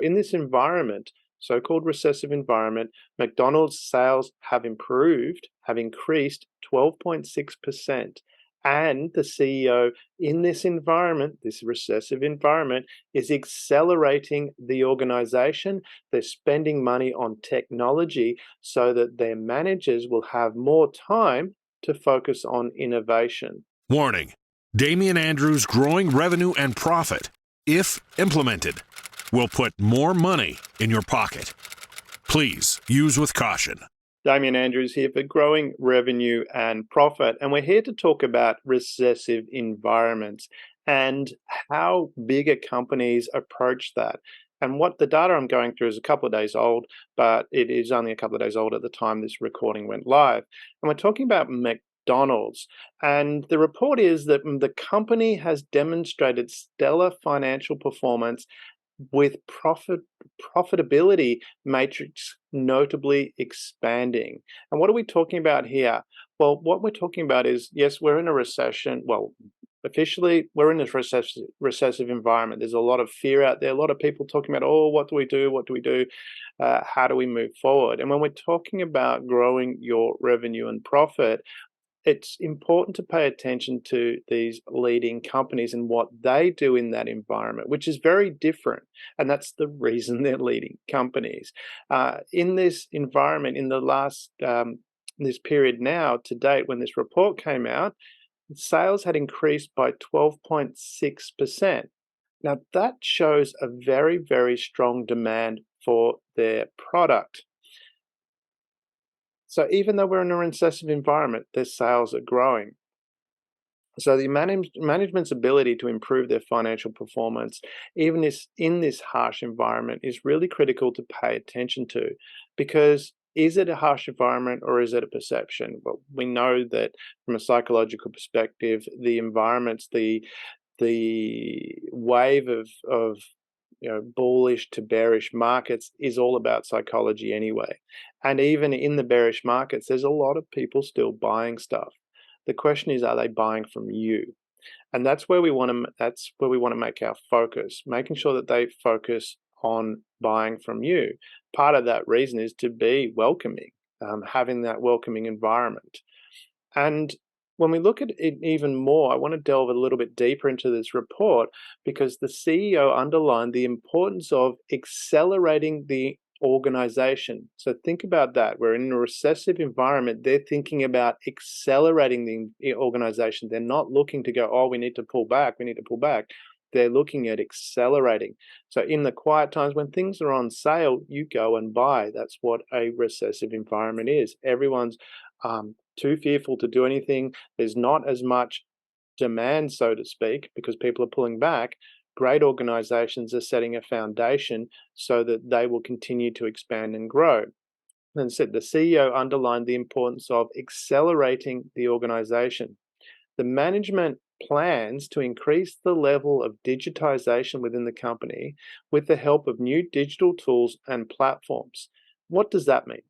In this environment, so-called recessive environment, McDonald's sales have increased 12.6%. And the CEO in this environment, this recessive environment, is accelerating the organization. They're spending money on technology so that their managers will have more time to focus on innovation. Warning: Damian Andrews' growing revenue and profit, if implemented, will put more money in your pocket. Please use with caution. Damian Andrews here for growing revenue and profit, and we're here to talk about recessive environments and how bigger companies approach that. And what the data I'm going through is a couple of days old, but it is only a couple of days old at the time this recording went live. And we're talking about McDonald's. And the report is that the company has demonstrated stellar financial performance with profitability matrix notably expanding. And what are we talking about here? Well, what we're talking about is, yes, we're in a recession. Well, officially, we're in this recessive environment. There's a lot of fear out there, a lot of people talking about, oh, what do we do? What do we do? How do we move forward? And when we're talking about growing your revenue and profit, it's important to pay attention to these leading companies and what they do in that environment, which is very different. And that's the reason they're leading companies. In this environment, in the last this period now to date, when this report came out, sales had increased by 12.6%. Now, that shows a very, very strong demand for their product. So even though we're in a recessive environment, their sales are growing. So the management's ability to improve their financial performance, even in this harsh environment, is really critical to pay attention to, because is it a harsh environment or is it a perception? Well, we know that from a psychological perspective, the environments, the wave of bullish to bearish markets is all about psychology anyway. And even in the bearish markets, there's a lot of people still buying stuff. The question is, are they buying from you? And that's where we want to make our focus, making sure that they focus on buying from you. Part of that reason is to be welcoming, having that welcoming environment. And when we look at it even more, I want to delve a little bit deeper into this report, because the CEO underlined the importance of accelerating the organization. So think about that. We're in a recessive environment. They're thinking about accelerating the organization. They're not looking to go, oh, we need to pull back. We need to pull back. They're looking at accelerating. So in the quiet times when things are on sale, you go and buy. That's what a recessive environment is. Everyone's too fearful to do anything. There's not as much demand, so to speak, because people are pulling back. Great organizations are setting a foundation so that they will continue to expand and grow. And said the CEO underlined the importance of accelerating the organization. The management plans to increase the level of digitization within the company with the help of new digital tools and platforms. What does that mean?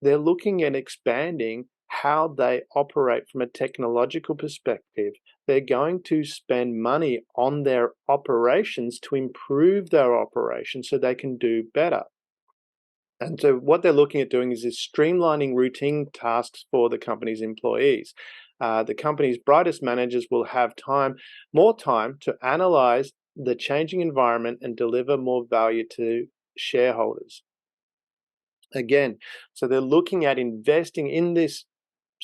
They're looking at expanding how they operate from a technological perspective. They're going to spend money on their operations to improve their operations so they can do better. And so what they're looking at doing is streamlining routine tasks for the company's employees. The company's brightest managers will have more time to analyze the changing environment and deliver more value to shareholders. Again, so they're looking at investing in this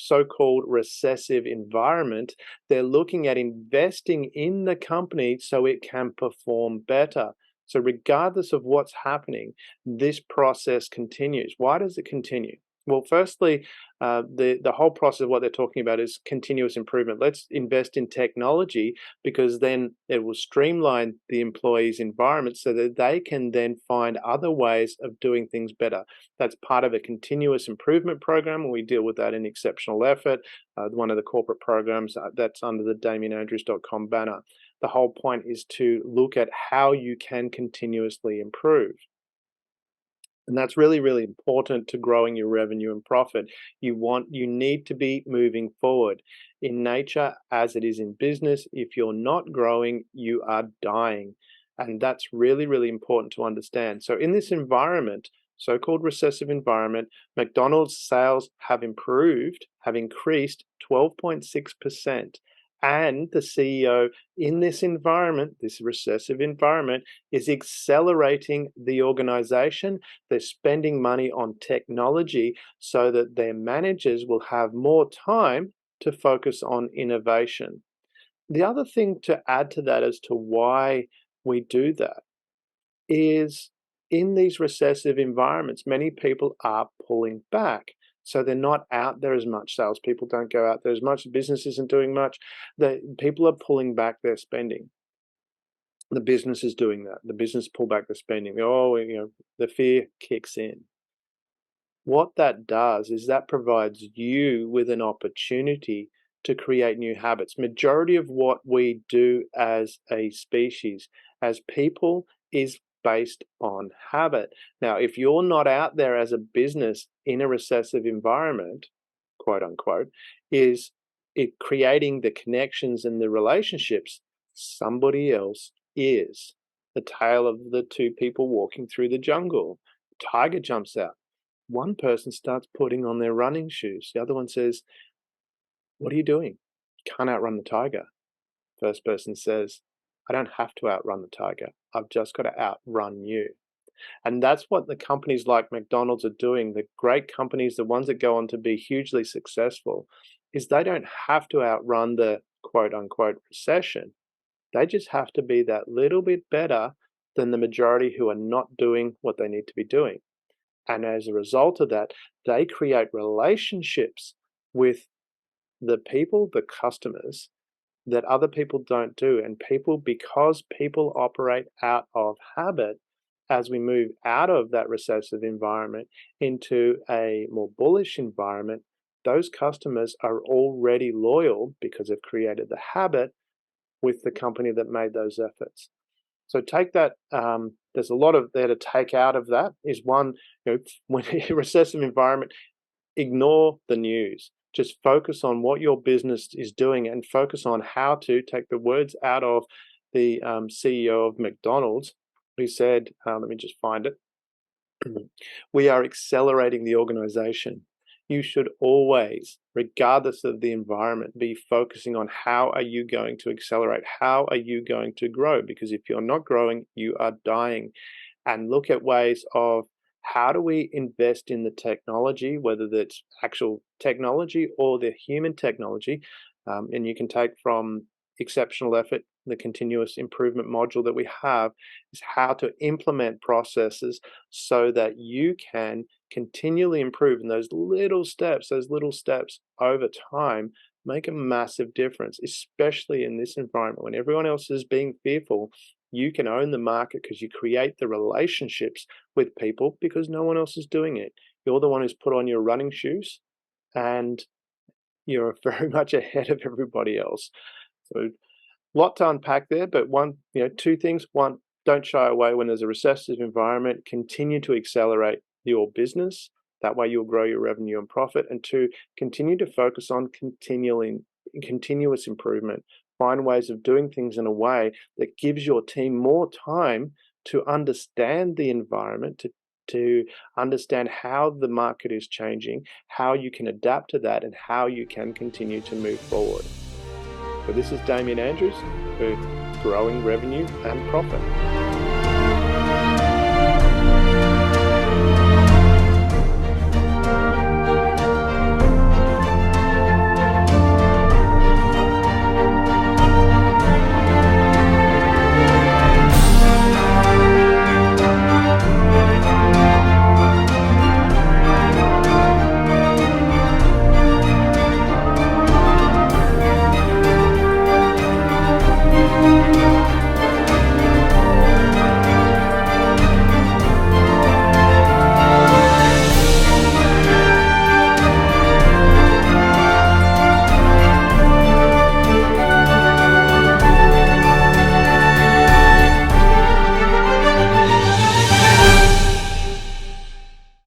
so-called recessive environment. They're looking at investing in the company so it can perform better. So regardless of what's happening, this process continues. Why does it continue? Well, firstly, the whole process of what they're talking about is continuous improvement. Let's invest in technology, because then it will streamline the employees' environment so that they can then find other ways of doing things better. That's part of a continuous improvement program, and we deal with that in Exceptional Effort, one of the corporate programs that's under the DamianAndrews.com banner. The whole point is to look at how you can continuously improve. And that's really, really important to growing your revenue and profit. You need to be moving forward. In nature, as it is in business, if you're not growing, you are dying. And that's really, really important to understand. So in this environment, so-called recessive environment, McDonald's sales have increased 12.6%. And the CEO in this environment, this recessive environment, is accelerating the organization. They're spending money on technology so that their managers will have more time to focus on innovation. The other thing to add to that as to why we do that is in these recessive environments, many people are pulling back. So they're not out there as much. Salespeople don't go out there as much. The business isn't doing much. People are pulling back their spending. The business is doing that. The business pull back their spending. The fear kicks in. What that does is that provides you with an opportunity to create new habits. Majority of what we do as a species, as people, is based on habit. Now, if you're not out there as a business in a recessive environment, quote unquote, is it creating the connections and the relationships, somebody else is. The tale of the two people walking through the jungle. Tiger jumps out. One person starts putting on their running shoes. The other one says, "What are you doing? You can't outrun the tiger." First person says, "I don't have to outrun the tiger. I've just got to outrun you." And that's what the companies like McDonald's are doing. The great companies, the ones that go on to be hugely successful, is they don't have to outrun the quote unquote recession. They just have to be that little bit better than the majority who are not doing what they need to be doing. And as a result of that, they create relationships with the people, the customers, that other people don't do. And because people operate out of habit, as we move out of that recessive environment into a more bullish environment, those customers are already loyal because they've created the habit with the company that made those efforts. So take that. There's a lot of there to take out of that. Is one, when a recessive environment, ignore the news. Just focus on what your business is doing and focus on how to take the words out of the CEO of McDonald's, who said, let me just find it. We are accelerating the organization. You should always, regardless of the environment, be focusing on how are you going to accelerate? How are you going to grow? Because if you're not growing, you are dying. And look at ways of how do we invest in the technology, whether that's actual technology or the human technology. And you can take from exceptional effort, the continuous improvement module that we have, is how to implement processes so that you can continually improve. And those little steps over time make a massive difference, especially in this environment when everyone else is being fearful. You can own the market because you create the relationships with people because no one else is doing it. You're the one who's put on your running shoes and you're very much ahead of everybody else. So a lot to unpack there, but two things. One, don't shy away when there's a recessive environment. Continue to accelerate your business. That way you'll grow your revenue and profit. And two, continue to focus on continuous improvement. Find ways of doing things in a way that gives your team more time to understand the environment, to understand how the market is changing, how you can adapt to that, and how you can continue to move forward. So this is Damien Andrews for Growing Revenue and Profit.